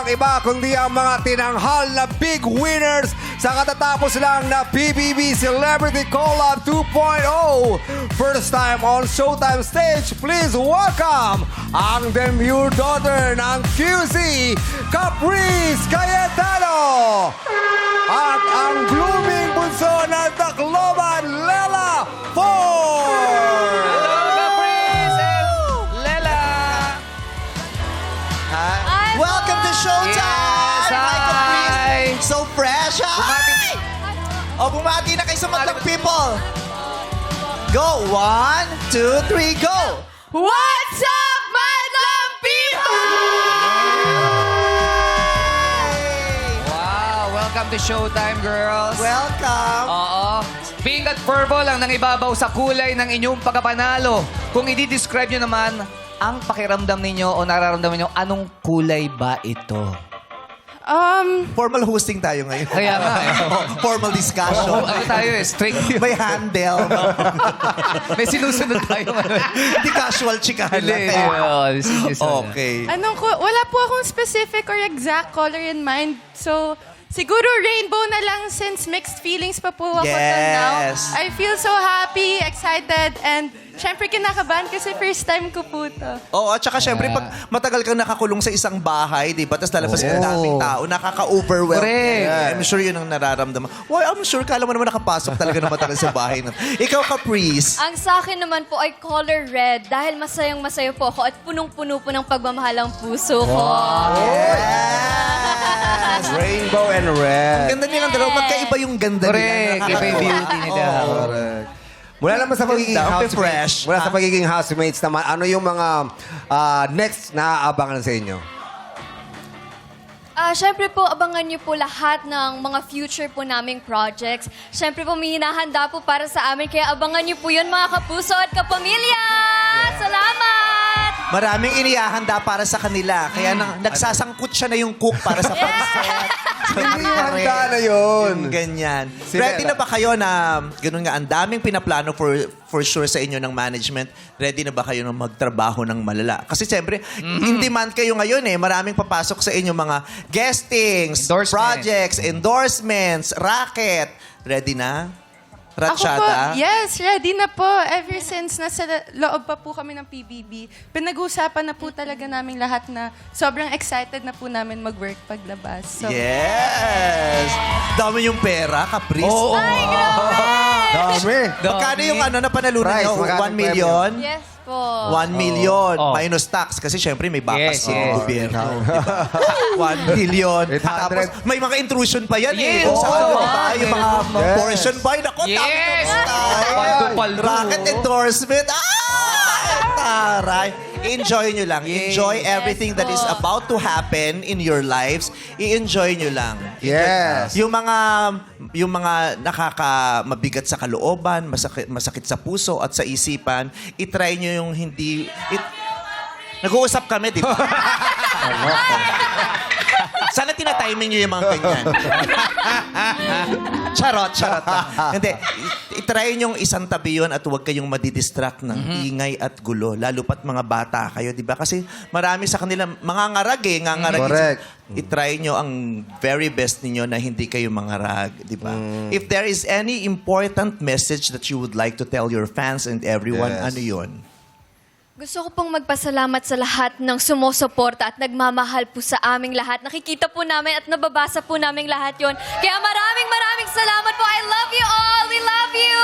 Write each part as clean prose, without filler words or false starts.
walang iba kundi ang mga tinanghal na big winners sa katatapos lang na PBB Celebrity Collab 2.0. First time on Showtime stage, please welcome ang demure daughter ng QC, Caprice Cayetano! At ang blooming bunso ng Tacloban, Lela Ford! Caprice and Lela! Welcome to Showtime! Yes, Hi, Caprice! hi! So fresh! Hi! O, bumati na kayo sa Madlang People! Go! 1, 2, 3, go! What's up, Madlang People? Wow! Welcome to Showtime, girls! Welcome! Oo. Pink at purple ang nangibabaw sa kulay ng inyong pagkapanalo. Kung i-describe nyo naman ang pakiramdam ninyo o nararamdaman nyo, anong kulay ba ito? Formal hosting tayo ngayon. Kaya nga eh. Formal discussion. Ano tayo eh? Strict. May handle. May sinusunod tayo ngayon. Hindi casual chikahan Hindi. lang. Okay. Okay. Wala po akong specific or exact color in mind. So, siguro rainbow na lang since mixed feelings pa po ako till now. Yes. I feel so happy, excited, and syempre kinakabahan kasi first time ko po to. Oo, at saka syempre, pag matagal kang nakakulong sa isang bahay, di ba? Tapos lalabas ka ng daming tao, nakaka-overwhelm. Correct. Yeah, I'm sure yun ang nararamdaman. Well, I'm sure, kala mo naman nakapasok talaga na matagal sa bahay. Ikaw, Caprice. Ang sa akin naman po ay color red dahil masayang-masaya po ako at punong-puno po ng pagmamahal ang puso ko. Yes! Rainbow and red. Ganda nilang dalawa. Magkaiba yung ganda Correct. nila. Iba yung beauty nila. Correct. Mula naman sa pagiging Ganda, housemates, fresh. mula sa pagiging housemates naman, ano yung mga next na aabangan sa inyo? Siyempre po, abangan niyo po lahat ng mga future po naming projects. Siyempre po, may hinahanda po para sa amin. Kaya abangan niyo po yun, mga kapuso at kapamilya! Salamat! Maraming inihahanda para sa kanila. Kaya nagsasangkot siya na yung cook para sa pansit. Hindi handa na yun. Yung ganyan. Si Ready Bella. na ba kayo na, ganun nga, ang daming pinaplano for sure sa inyo ng management. Ready na ba kayo na magtrabaho ng malala? Kasi siyempre, in demand kayo ngayon eh. Maraming papasok sa inyo mga guestings, Endorsement. projects, endorsements, racket. Ready na? Ako po, Ratsyada? yes, ready na po. Ever since nasa loob pa po kami ng PBB, pinag-uusapan na po talaga namin lahat na sobrang excited na po namin mag-work paglabas. So, Yes! Dami yung pera, Caprice. Oo. Dami. Magkano yung napanalunan Price, nyo? magkano 1 million? Yes po. 1 million. Oh. Minus tax. Kasi syempre may bakas Yes, yung yes. gobyerno. Diba? 1 million. 800. Tapos may mga intrusion pa yan Yes, eh. Kung saan, oo. diba? Yung mga Yes. portion buy. Naku, Yes! dami Paldo-paldo. Rocket endorsement. Taray. Enjoy nyo lang. Yes. Enjoy everything that is po. about to happen in your lives. I-enjoy nyo lang. Yes. Yung mga nakakamabigat sa kalooban, masakit sa puso at sa isipan, itry nyo yung hindi... Nag-uusap kami, di ba? Sana tinatiming nyo yung mga ganyan. Charot. Hindi. Itry nyo yung isang tabi yun at huwag kayong madidistract ng ingay at gulo. Lalo pat mga bata kayo, di ba? Kasi marami sa kanila, mga ngarag eh. Ngangarag. Correct. Itry nyo ang very best ninyo na hindi kayo mangarag, di ba? If there is any important message that you would like to tell your fans and everyone, Yes. ano yun? Gusto ko pong magpasalamat sa lahat ng sumusuporta at nagmamahal po sa aming lahat. Nakikita po namin at nababasa po namin lahat yon. Kaya maraming salamat po. I love you all. We love you.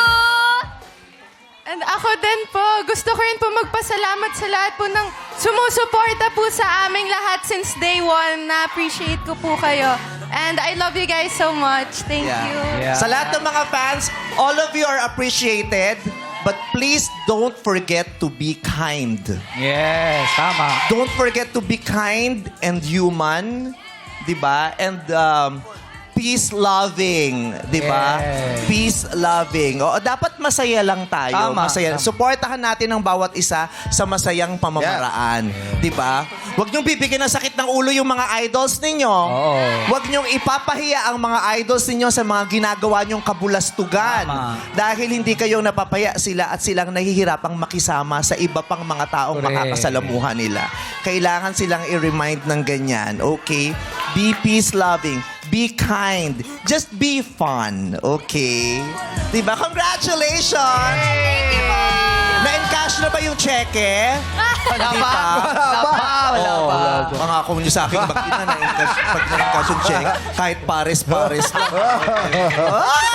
and ako din po, gusto ko rin po magpasalamat sa lahat po ng sumusuporta po sa aming lahat since day one. Na-appreciate ko po kayo. And I love you guys so much. Thank you. Yeah. Sa lahat ng mga fans, all of you are appreciated. But please don't forget to be kind. Yes, tama. Don't forget to be kind and human, 'di ba? And peace-loving, 'di ba? Yes. Peace-loving. O, dapat masaya lang tayo. Tama, Masaya. tama. Suportahan natin ang bawat isa sa masayang pamamaraan, 'di ba? Huwag niyong bibigyan ng sakit ng ulo yung mga idols ninyo. Oo. Huwag niyong ipapahiya ang mga idols ninyo sa mga ginagawa niyong kabulastugan. Tama. Dahil hindi kayo napapaya sila at silang nahihirapang makisama sa iba pang mga taong Correct. makakasalamuhan nila. Kailangan silang i-remind ng ganyan, okay? Be peace-loving. Be kind. Just be fun. Okay? Diba? Congratulations! Thank you po! Na-encash na ba yung cheque? Wala Hindi pa. Wala pa. Pangako nyo sa akin, bakit na na-encash, pag na-encash yung cheque, kahit pares-pares lang.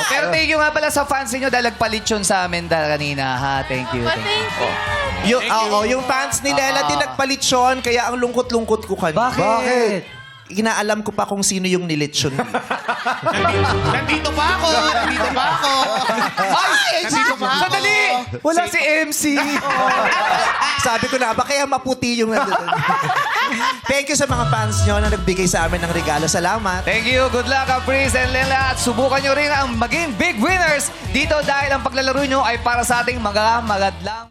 Pero thank you nga pala sa fans niyo dahil nagpalit yun sa amin kanina. Ha? Thank you. But thank you. Yung fans ni Lela din nagpalitsyon, kaya ang lungkot-lungkot ko kanina. Bakit? Inaalam ko pa kung sino yung nilitsyon. Nandito pa ako! Nandito pa ako! Ay! Nandito pa ako! Sandali! Wala si MC. Sabi ko na, ba kaya maputi yung nandun? Thank you sa mga fans nyo na nagbigay sa amin ng regalo. Salamat. Thank you. Good luck, Pris and Lela. At subukan nyo rin ang maging big winners dito dahil ang paglalaro nyo ay para sa ating mga magadlang.